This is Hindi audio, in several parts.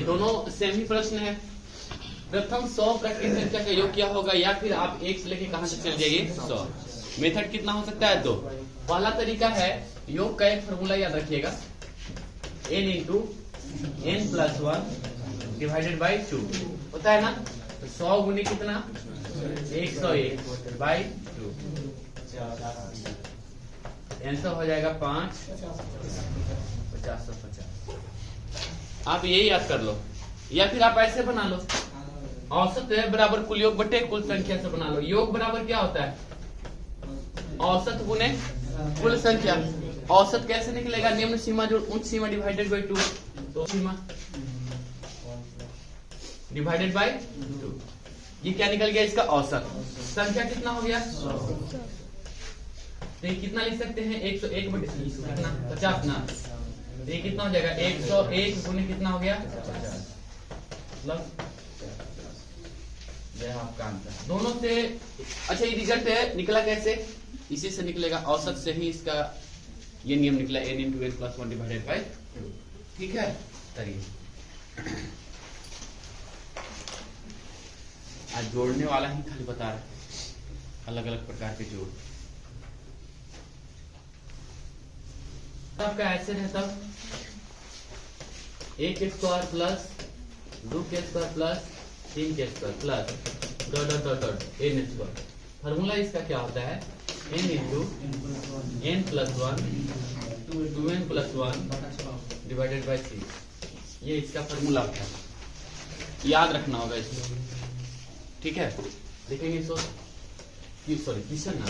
दोनों सेम ही प्रश्न है। प्रथम 100 प्राकृतिक संख्या का योग क्या होगा, या फिर आप 1 से लेके कहां तक चल जाइए 100। मेथड कितना हो सकता है, 2। पहला तरीका है, योग का एक फॉर्मूला याद रखिएगा, n into n plus 1 divided by 2 होता है ना। तो 100 गुने कितना, 101 बाई 2, आंसर हो जाएगा 5 50 आप यही याद कर लो, या फिर आप ऐसे बना लो, औसत है बराबर कुल योग बटे कुल संख्या से बना लो। योग बराबर क्या होता है, औसत गुने कुल संख्या। औसत कैसे निकलेगा, निम्न सीमा जो उच्च सीमा डिवाइडेड बाई 2, तो सीमा डिवाइडेड बाई 2, ये क्या निकल गया, इसका औसत। संख्या कितना हो गया, तो ये कितना लिख सकते हैं, 101 बटे कितना 50 ना, तो ये कितना हो जाएगा 101 गुने कितना हो गया 50, मतलब यह आपका आंसर दोनों से। अच्छा ये रिजल्ट है निकला कैसे, इसी से निकलेगा, औसत से ही इसका ये नियम निकला, n into n plus 1 divided by 2। ठीक है, चलिए आज जोड़ने वाला ही खाली बता रहे, अलग अलग प्रकार के जोड़। आपका ऐसे रहता 1 के स्क्वायर प्लस 2 के स्क्वायर प्लस 3 के square plus dot dot dot dot n square. Formula इसका क्या होता है, n into n plus 1 2n plus 1 divided by 3। ये इसका फॉर्मूला होता है, याद रखना होगा इसको। ठीक है, देखेंगे सॉरी क्वेश्चन ना,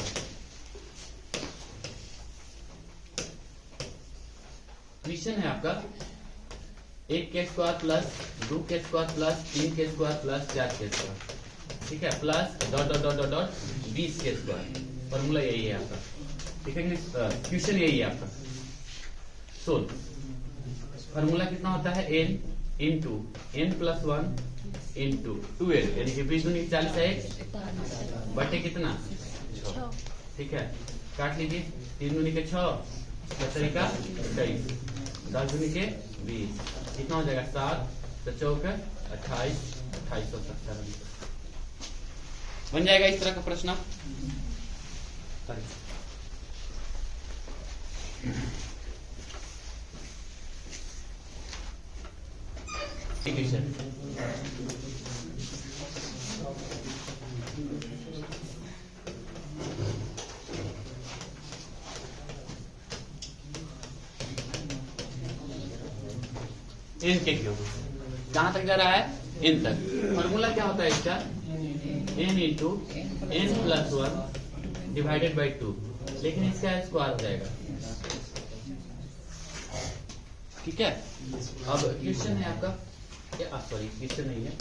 क्वेश्चन है आपका 1 के स्क्वायर प्लस 2 के स्क्वायर प्लस 3 के स्क्वायर प्लस 4 के स्क्वायर, ठीक है, plus dot dot dot dot 20 के स्क्वायर। फॉर्मूला यही है आपका, ठीक है, क्वेश्चन यही है आपका। सोल्व, फॉर्मूला कितना होता है, n into n plus 1 into 2n, यानी कि 20 दूनी 40 है, बटे कितना 6, ठीक है, काट लीजिए, 3 दूनी के 6 तरीका 23, 10 दूनी के 20, कितना हो जाएगा 7 तो 4 28 2870 बन जाएगा। इस तरह का प्रश्न इन के क्यों कहां तक जा रहा है, इन तक। फॉर्मूला क्या होता है इसका, n into n plus 1 divided by 2, लेकिन इसका स्क्वायर हो जाएगा। ठीक है, अब क्वेश्चन है आपका, सॉरी क्वेश्चन नहीं है,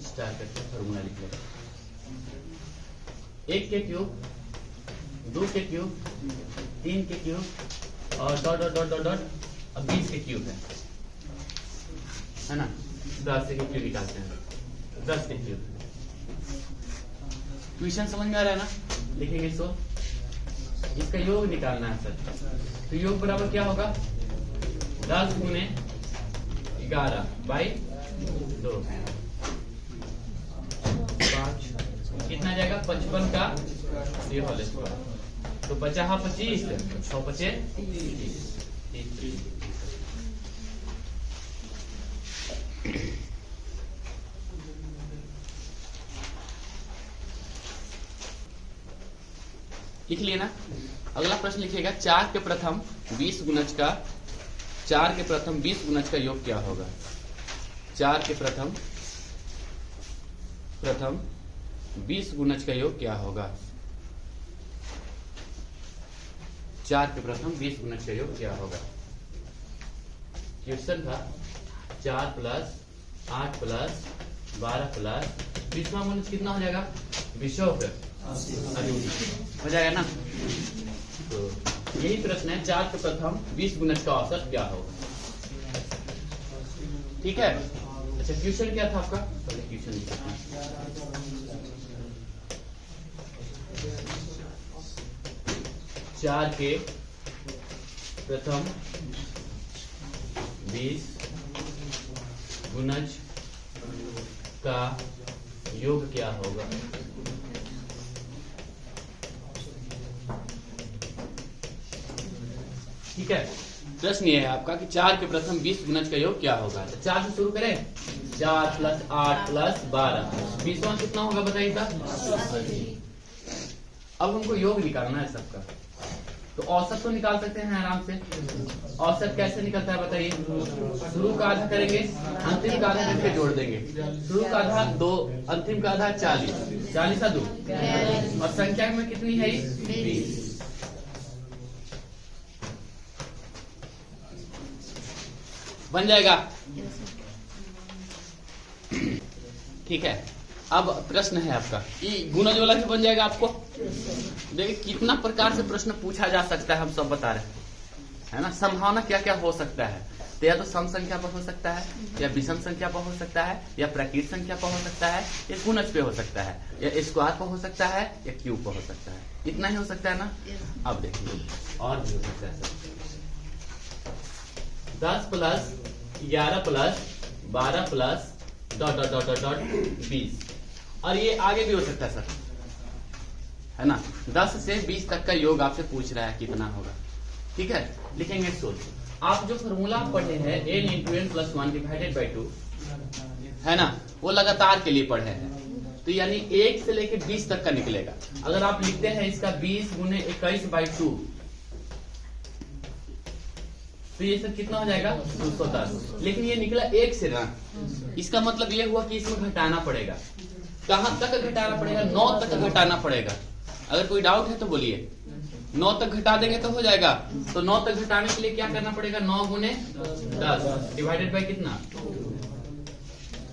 स्टार्ट करके फॉर्मूला लिख लेगा। 1 के क्यूब 2 के क्यूब 3 के क्यूब और dot dot dot dot dot अब 20 के क्यूब है ना, 10 के क्यूब निकालते हैं, 10 के क्यूब। क्वेश्चन समझ में आ रहा है ना, लिखेंगे इसको, इसका योग निकालना है सर। तो योग बराबर क्या होगा, 10 गुने 11 बाई 2, 5 कितना जाएगा 55 का ये होल स्क्वायर, तो 50 25 6 बचे 30। लिख लिया ना। अगला प्रश्न लिखिएगा, 4 के प्रथम 20 गुणज का 4 के प्रथम 20 गुणज का योग क्या होगा। 4 के प्रथम 20 गुणज का योग क्या होगा। 4 के प्रथम 20 गुणज का योग क्या होगा। क्वेश्चन था 4 प्लस 8 प्लस 12 प्लस 20वां गुणज कितना हो जाएगा, 20 हो जाएगा ना। तो यही प्रश्न है, 4 के प्रथम 20 गुणज का औसत क्या होगा। ठीक है, अच्छा क्वेश्चन क्या था आपका, पहले क्वेश्चन लिखते हैं। 4 के प्रथम 20 गुणज का योग क्या होगा। ठीक है, प्रश्न ये है आपका कि 4 के प्रथम 20 गुणज का योग क्या होगा। तो 4 से शुरू करें, 4 + 8 + 12, 20वां कितना होगा बताइएगा। अब हमको योग निकालना है सबका, तो औसत तो निकाल सकते हैं आराम से। औसत कैसे निकलता है बताइए। शुरू का आधा करेंगे, अंतिम का आधा करके जोड़ देंगे। शुरू का आधा 2, अंतिम का आधा 40, 40 × 2 और संख्या में कितनी है 20। बन जाएगा। ठीक है, अब प्रश्न है आपका कि गुणज वाला भी बन जाएगा आपको। देखिए कितना प्रकार से प्रश्न पूछा जा सकता है, हम सब बता रहे हैं, है ना। संभावना क्या क्या हो सकता है, तो या तो सम संख्या पर हो सकता है, या विषम संख्या पर हो सकता है, या प्राकृत संख्या पर हो सकता है, या गुणज पे हो सकता है, या स्क्वायर पर हो सकता है, या क्यूब पर हो सकता है। इतना ही हो सकता है ना। अब देखिए और भी हो सकता है सर। 10 + 11 + 12 + ... 20, और ये आगे भी हो सकता है सर, है ना। 10 से 20 तक का योग आपसे पूछ रहा है कितना होगा। ठीक है, लिखेंगे सोच। आप जो फॉर्मूला पढ़े हैं n × n + 1 / 2, है ना, वो लगातार के लिए पढ़े हैं, तो यानी 1 से लेके 20 तक का निकलेगा। अगर आप लिखते हैं इसका 20 × 21/2, तो ये सब कितना हो जाएगा 210। लेकिन ये निकला 1 से ना, इसका मतलब ये हुआ कि इसमें घटाना पड़ेगा। कहां तक घटाना पड़ेगा, 9 तक घटाना पड़ेगा। अगर कोई डाउट है तो बोलिए। 9 तक घटा देंगे तो हो जाएगा। तो 9 तक घटाने के लिए क्या करना पड़ेगा, 9 × 10 डिवाइडेड बाय कितना,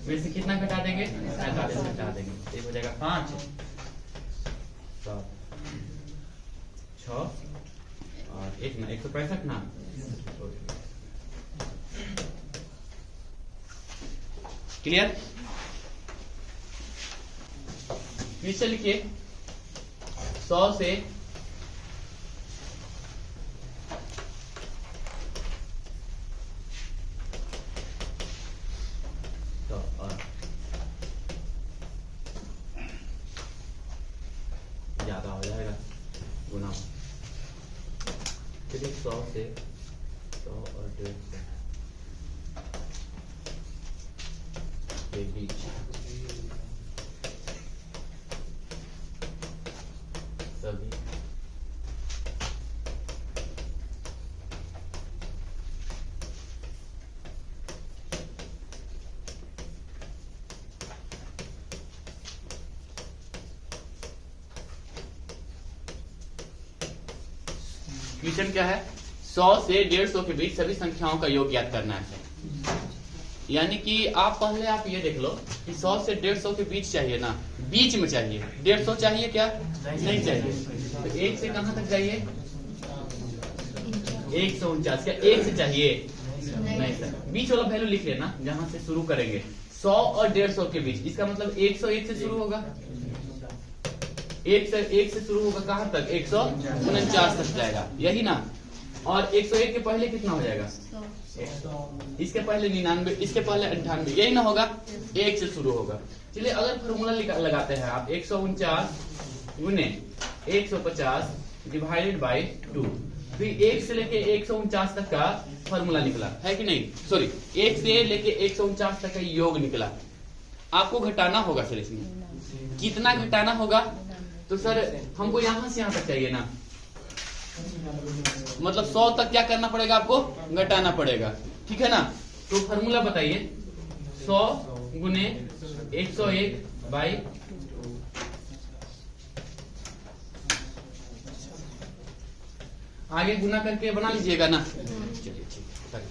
में से कितना घटा देंगे, 45 घटा देंगे, ये हो जाएगा 5, 7, 6 और 1 ना 165 ना। क्लियर। नीचे लिखिए 100 से तो और ज्यादा हो जाएगा गुना, फिर 100 से 100 और 150 के बीच सभी क्वेश्चन क्या है, 100 से 150 के बीच सभी संख्याओं का योग ज्ञात करना है। यानी कि आप पहले आप ये देख लो कि 100 से 150 के बीच चाहिए ना, बीच में चाहिए। 150 चाहिए क्या, नहीं चाहिए। तो 1 से कहां तक जाइए, 149। क्या 1 से चाहिए, नहीं सर। बीच वाला वैल्यू लिख लेना जहां से शुरू करेंगे। 100 और 150 के बीच, इसका मतलब 101 से शुरू होगा। 1 से शुरू होगा कहां तक, 149 तक जाएगा, यही ना। और 101 के पहले कितना हो जाएगा, इसके पहले 99, इसके पहले 98, यही ना होगा। 1 से शुरू होगा। चलिए अगर फॉर्मूला लगाते हैं आप, 149 × 150 डिवाइडेड बाय 2, फिर 1 से लेके 149 तक का फॉर्मूला निकला है कि नहीं, सॉरी 1 से लेके 149 तक का योग निकला। आपको घटाना होगा सर, इसमें कितना घटाना होगा, तो सर हमको यहां से यहां तक चाहिए ना, मतलब 100 तक क्या करना पड़ेगा, आपको घटाना पड़ेगा। ठीक है ना। तो फॉर्मूला बताइए, 100 × 101/, आगे गुना करके बना लीजिएगा ना। चलिए ठीक है।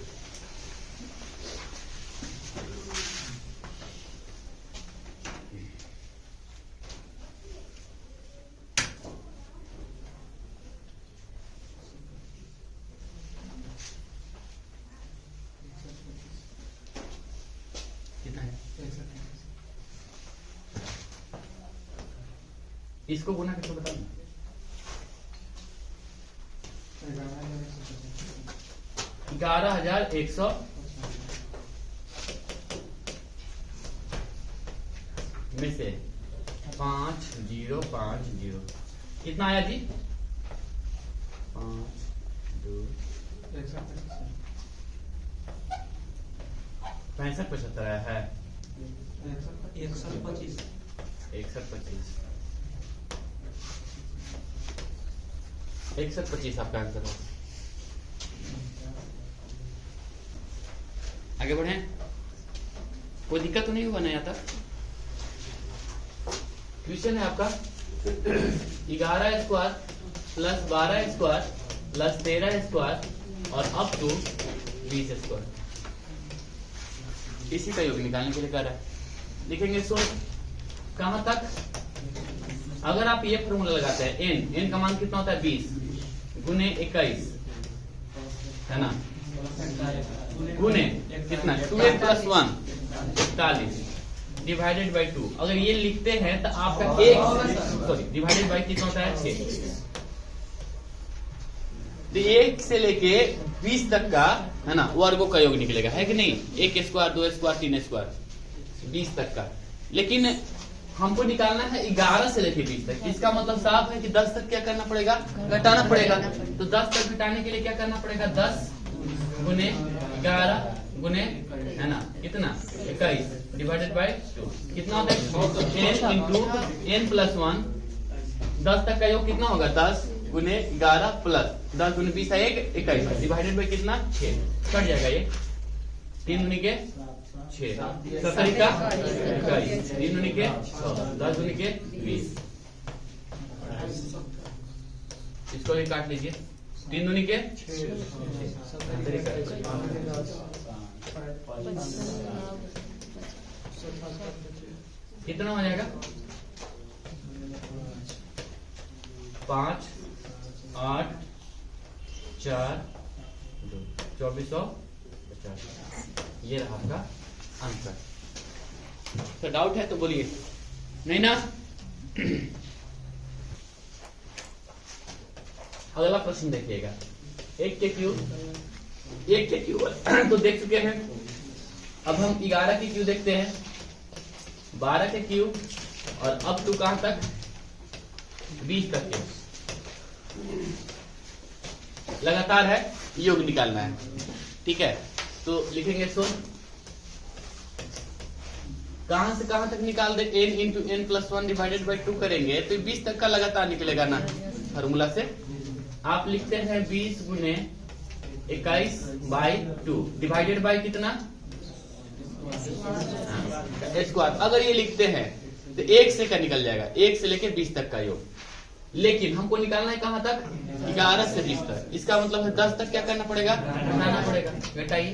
इसको गुना कैसे बता, 11,100 में से 5050 कितना आया जी? 5 2 65 75 आया है 6125 6125 आपका आंसर है। आगे बढ़े, कोई दिक्कत तो नहीं हुआ ना यहाँ तक? क्वेश्चन है आपका 11 square plus 12 square plus 13 square और अप टू 20 स्क्वायर, इसी का योग निकालने के लिए कह रहा है। लिखेंगे सो कहां तक? अगर आप ये फॉर्मूला लगाते हैं n का मान कितना होता है 20 गुने 21 है ना, गुने कितना 2n + 1 41 डिवाइडेड बाई 2। अगर ये लिखते हैं तो आपका डिवाइडेड बाई कितना होता है 6। तो 1 से लेके 20 तक का है ना वर्गों का योग निकलेगा, है कि नहीं? 1 स्क्वायर 2 स्क्वायर 3 स्क्वायर 20 तक का। लेकिन हमको निकालना है 11 से लेके 20 तक। इसका मतलब साफ है कि 10 तक क्या करना पड़ेगा? घटाना पड़ेगा। तो 10 तक घटाने के लिए क्या करना पड़ेगा? 10 गुने 11 गुने है ना कितना 21 डिवाइडेड बाई 2 कितना होता है n इंटू n + 1। 10 तक का योग कितना होगा? 10 गुने 11 प्लस 10 गुने 20 है 21 डिवाइडेड बाई कितना 6 कट जाएगा। ये 3 गुने के 6 70 का 21 3 गुने के 10 गुने के 20 इसको भी काट लीजिए 3 गुने के 6 कितना हो जाएगा 5 8 4 2 2450। ये रहा आपका आंसर। तो डाउट है तो बोलिए, नहीं ना? अगला प्रश्न देखिएगा 1 के क्यूब तो देख चुके हैं। अब हम 11 के क्यूब देखते हैं, 12 के क्यूब और अब टू कहां तक 20 तक के लगातार है, योग निकालना है। ठीक है, तो लिखेंगे सो कहां से कहां तक निकाल दे n into n + 1 divided by 2 करेंगे तो 20 तक का लगातार निकलेगा ना फार्मूला से। आप लिखते हैं 20 गुने 21 बाई 2 डिवाइडेड बाई कितना स्क्वायर। अगर ये लिखते हैं तो 1 से का निकल जाएगा, 1 से लेके 20 तक का योग। लेकिन हमको निकालना है कहां तक 11 से 20 तक। इसका मतलब है 10 तक क्या करना पड़ेगा? घटाना पड़ेगा। घटाइए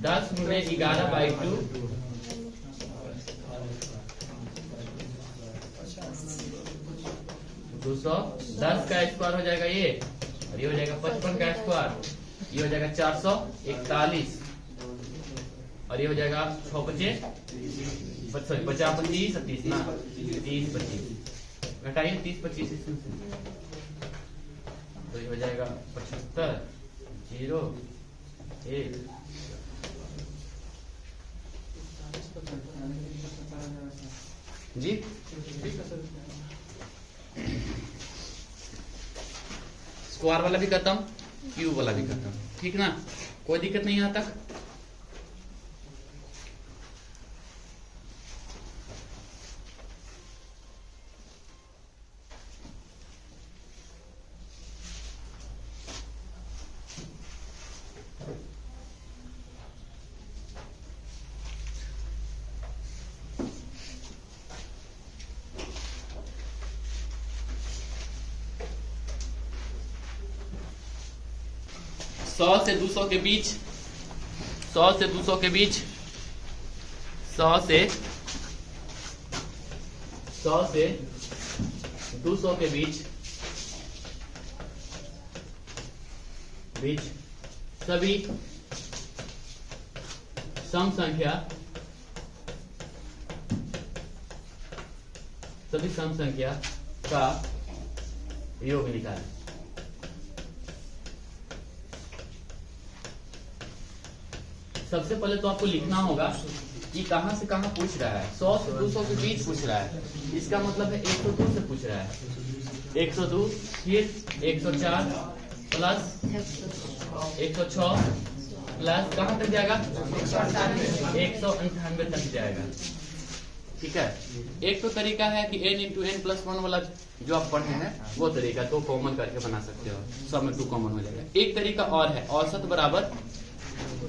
10 गुने 11 बाई 2 210 का स्क्वायर हो जाएगा ये, और ये हो जाएगा 55 का स्क्वायर, ये हो जाएगा 441 और ये हो जाएगा 6 25 50 25 30 ना 30 25 घटाइए 30 25 इसमें से तो ये हो जाएगा 75 0 1 जी। स्क्वायर वाला भी खत्म, क्यूब वाला भी खत्म, ठीक ना? कोई दिक्कत नहीं यहाँ तक। सौ से 200 के बीच 100 से 200 के बीच 100 से 200 के बीच सभी सम संख्या का योग निकालें। सबसे पहले तो आपको लिखना होगा कि कहां से कहां पूछ रहा है, 100 से 200 के बीच पूछ रहा है। इसका मतलब है 102 से पूछ रहा है, 102 फिर 104 प्लस 106 प्लस कहां तक जाएगा, 198 तक जाएगा। ठीक है, एक तो तरीका है कि n इंटू एन प्लस 1 वाला जो आप पढ़े हैं वो तरीका तो कॉमन करके बना सकते हो, सब में 2 कॉमन हो जाएगा। एक तरीका और है, औसत बराबर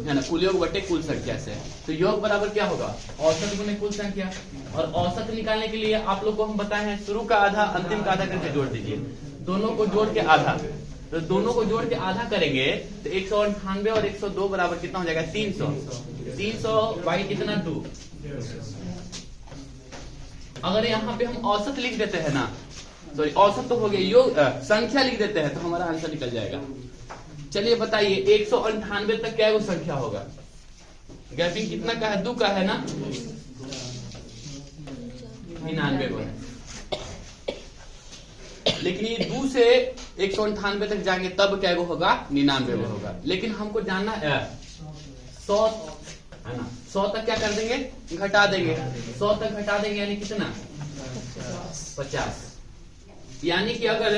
है ना कुल योग बटे कुल संख्या से। तो योग बराबर क्या होगा, औसत गुने कुल संख्या। और औसत निकालने के लिए आप लोग को हम बताए हैं शुरू का आधा अंतिम का आधा करके जोड़ दीजिए, दोनों को जोड़ के आधा। तो दोनों को जोड़ के आधा करेंगे तो 198 और 102 बराबर कितना हो जाएगा, 300। 300 बाई कितना 2। अगर यहाँ पे हम औसत लिख देते हैं ना, सॉरी औसत तो हो गया, योग संख्या लिख देते हैं तो हमारा आंसर निकल जाएगा। चलिए बताइए 198 तक क्या वो संख्या होगा, गैपिंग कितना का है, 2 का है ना, 99 को है। लेकिन ये 2 से 198 तक जाएंगे तब क्या वो होगा, 99 होगा। लेकिन हमको जानना है 100 है ना, 100 तक क्या कर देंगे, घटा देंगे, 100 तक घटा देंगे यानी कितना, 50। यानी कि अगर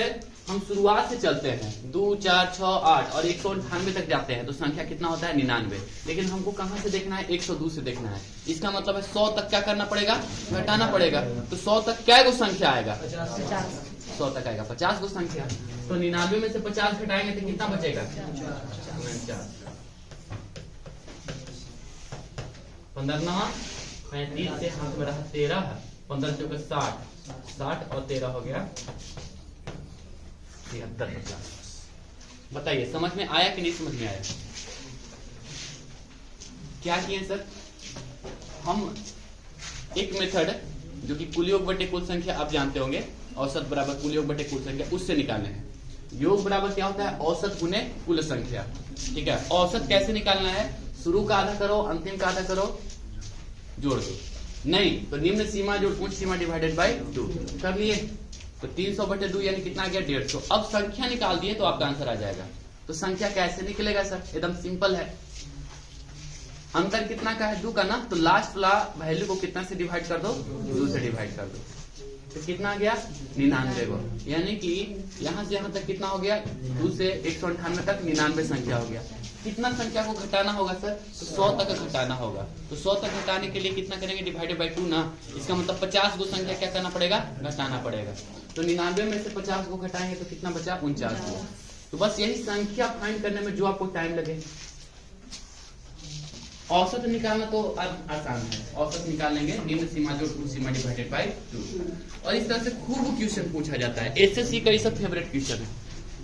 हम शुरुआत से चलते हैं 2 4 6 8 और 198 तक जाते हैं तो संख्या कितना होता है, 99। लेकिन हमको कहां से देखना है, 102 से देखना है। इसका मतलब है 100 तक क्या करना पड़ेगा, घटाना पड़ेगा। तो 100 तक क्या गो संख्या आएगा, 100 तक आएगा 50 गो संख्या। तो 99 में से 50 घटाएंगे तो कितना बचेगा, 49। 15 35 से हाथ में रहा 13, 15 चौके 60 और 13 हो गया 73, 50। बताइए समझ में आया कि नहीं समझ में आया, क्या किए सर, हम एक मेथड जो कि कुल योग बटे कुल संख्या आप जानते होंगे, औसत बराबर कुल योग बटे कुल संख्या, उससे निकालने हैं। योग बराबर क्या होता है, औसत गुने कुल संख्या। ठीक है, औसत कैसे निकालना है, शुरू का आधा करो अंतिम का आधा करो जोड़ दो, नहीं तो निम्न सीमा जोड़ उच्च सीमा डिवाइडेड बाय 2 कर लिए। तो 300 बटे 2 यानी कितना आ गया, 150। अब संख्या निकाल दिए तो आपका आंसर आ जाएगा। तो संख्या कैसे निकलेगा सर, एकदम सिंपल है। अंतर कितना का है, 2 का ना, तो लास्ट वाला वैल्यू को कितना से डिवाइड कर दो, 2 से डिवाइड कर दो। तो कितना आ गया, 99। यानी कि यहां से यहां तक कितना हो गया, 2 से 198 तक 99 संख्या हो गया। कितना संख्या को घटाना होगा सर, तो 100 तक घटाना होगा। तो 100 तक घटाने के लिए कितना करेंगे, डिवाइडेड बाई 2 ना। इसका मतलब 50 गो संख्या क्या करना पड़ेगा, घटाना पड़ेगा। तो 99 में से 50 को घटाएंगे तो कितना बचा, 49 गो। तो बस यही संख्या फाइंड करने में जो आपको टाइम लगे। औसत निकालना तो आसान है, औसत निकाल लेंगे, निम्न सीमा जोड़ कुल सीमा डिवाइडेड बाय 2। और इस तरह से खूब क्वेश्चन पूछा जाता है, एसएससी का ये सब फेवरेट क्वेश्चन है,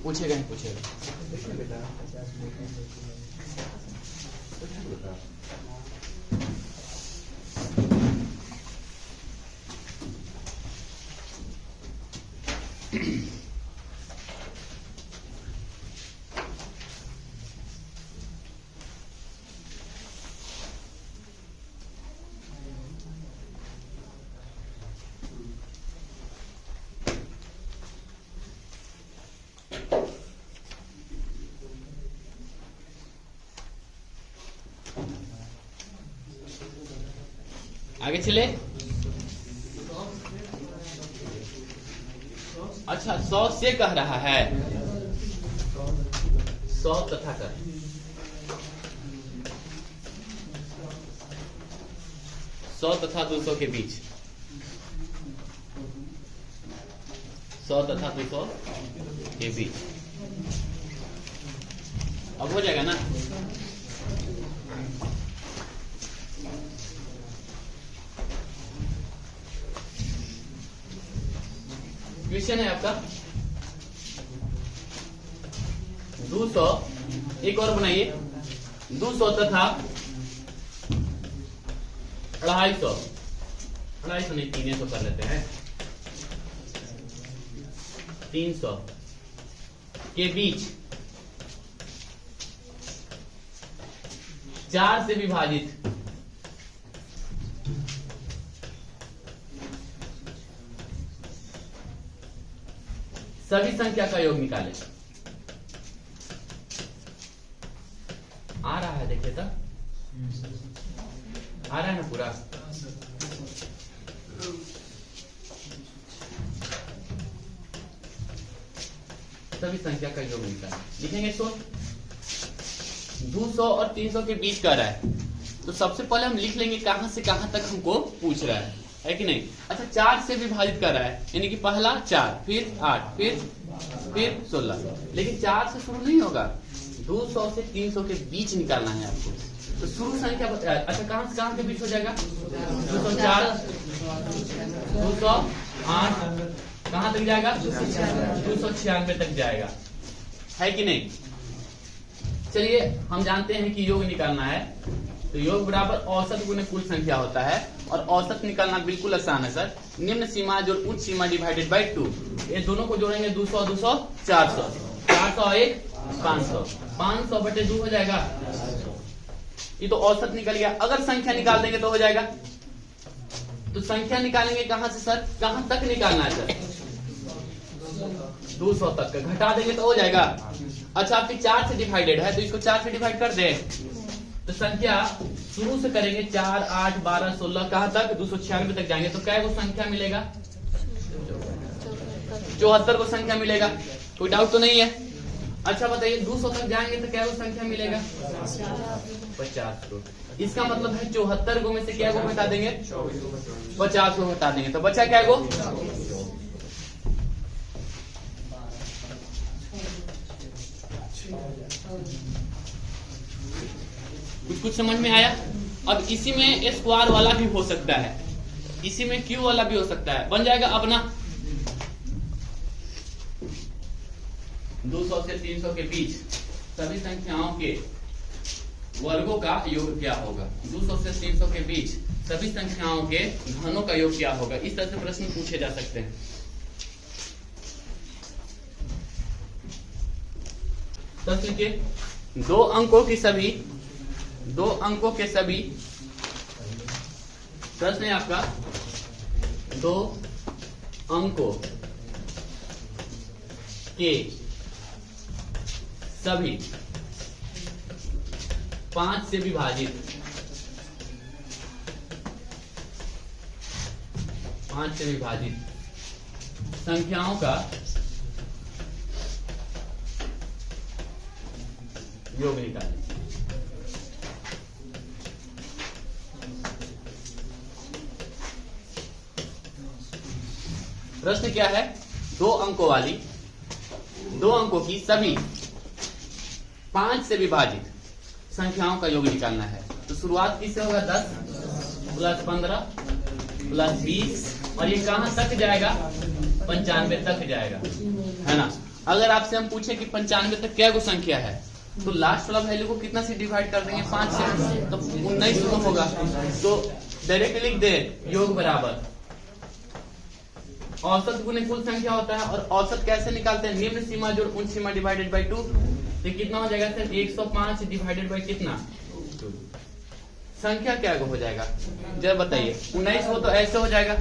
पूछेगा ही पूछेगा। आगे चले। अच्छा 100 से कह रहा है, 100 तथा कर, 100 तथा 200 के बीच, 100 तथा 200 के बीच। अब हो जाएगा ना, क्वेश्चन है आपका 200, एक और बनाइए, 200 तथा 250 नहीं 300 कर लेते हैं, 300 के बीच 4 से विभाजित सभी संख्या का योग निकाले। आ रहा है, देखिए तो आ रहा है ना पूरा? सभी संख्या का योग निकालें। लिखेंगे इसको 200 और 300 के बीच का रहा है, तो सबसे पहले हम लिख लेंगे कहां से कहां तक हमको पूछ रहा है कि नहीं। अच्छा 4 से विभाजित कर रहा है, यानी कि पहला 4, फिर 8, फिर 16, लेकिन 4 से शुरू नहीं होगा, 200 से 300 के बीच निकालना है आपको। तो शुरू संख्या बताया। अच्छा कहां से कहां के बीच हो जाएगा? 204, 208, कहां तक जाएगा? 296 तक जाएगा, है कि नहीं। चलिए हम जानते हैं कि योग निकालना है, तो योग बराबर औसत गुने कुल संख्या होता है, और औसत निकालना बिल्कुल आसान है सर। निम्न सीमा जो उच्च सीमा डिवाइडेड बाई 2, ये दोनों को जोड़ेंगे 200 200 400, 401 500, 500 बटे 2 हो जाएगा। ये तो औसत निकल गया। अगर संख्या निकाल देंगे तो हो जाएगा। तो संख्या निकालेंगे कहां से सर? कहां तक निकालना है सर? 200 तक का घटा देंगे तो हो जाएगा। अच्छा आपकी 4 से डिवाइडेड है, तो इसको 4 से डिवाइड कर दे, तो संख्या शुरू से करेंगे 4, 8, 12, 16, कहां तक? 296 तक जाएंगे, तो क्या वो संख्या मिलेगा? 74 को संख्या मिलेगा। कोई डाउट तो नहीं है? अच्छा बताइए 200 तक जाएंगे तो क्या वो संख्या मिलेगा? 50 को। इसका मतलब है 74 गो में से क्या गो घटा देंगे? 50 को घटा देंगे, तो बचा क्या गो? कुछ समझ में आया? अब इसी में स्क्वायर वाला भी हो सकता है, इसी में क्यू वाला भी हो सकता है, बन जाएगा अपना 200 से 300 के बीच सभी संख्याओं के वर्गों का योग क्या होगा। 200 से 300 के बीच सभी संख्याओं के घनों का योग क्या होगा। इस तरह से प्रश्न पूछे जा सकते हैं। प्रश्न के 2 अंकों के सभी प्रश्न है आपका 2 अंकों के सभी 5 से विभाजित संख्याओं का योग निकालें। प्रश्न क्या है? 2 अंकों की सभी 5 से विभाजित संख्याओं का योग निकालना है। तो शुरुआत किससे होगा? 10 प्लस 15 प्लस 20, और ये कहां तक जाएगा? 95 तक जाएगा, है ना। अगर आपसे हम पूछे कि 95 तक क्या गो संख्या है, तो लास्ट वाला वैल्यू को कितना से डिवाइड कर देंगे? 5 से, तो 19 को होगा। तो डायरेक्ट लिख दे योग बराबर औसत गुने कुल संख्या होता है। और औसत कैसे निकालते हैं? निम्न सीमा जोड़ उच्च सीमा डिवाइडेड बाई 2, तो कितना हो जाएगा सर? 105 डिवाइडेड बाई कितना? संख्या क्या गो हो जाएगा जरा बताइए। 19 हो तो ऐसे हो जाएगा,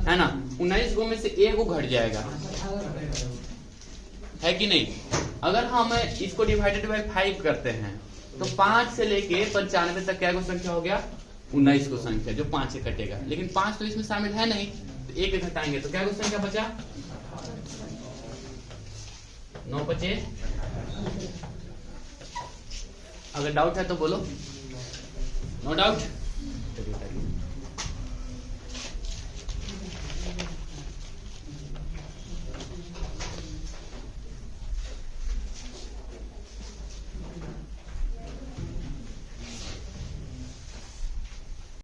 है ना। 19 गो में से 1 गो घट जाएगा, है कि नहीं। अगर हम इसको डिवाइडेड बाई 5 करते हैं, तो 5 से लेके 95 तक क्या गो संख्या हो गया? 19 को संख्या, जो 5 से कटेगा। लेकिन 5 तो इसमें शामिल है नहीं, तो 1 घटाएंगे तो क्या गो संख्या बचा? 9 बचे। अगर डाउट है तो बोलो, नो डाउट।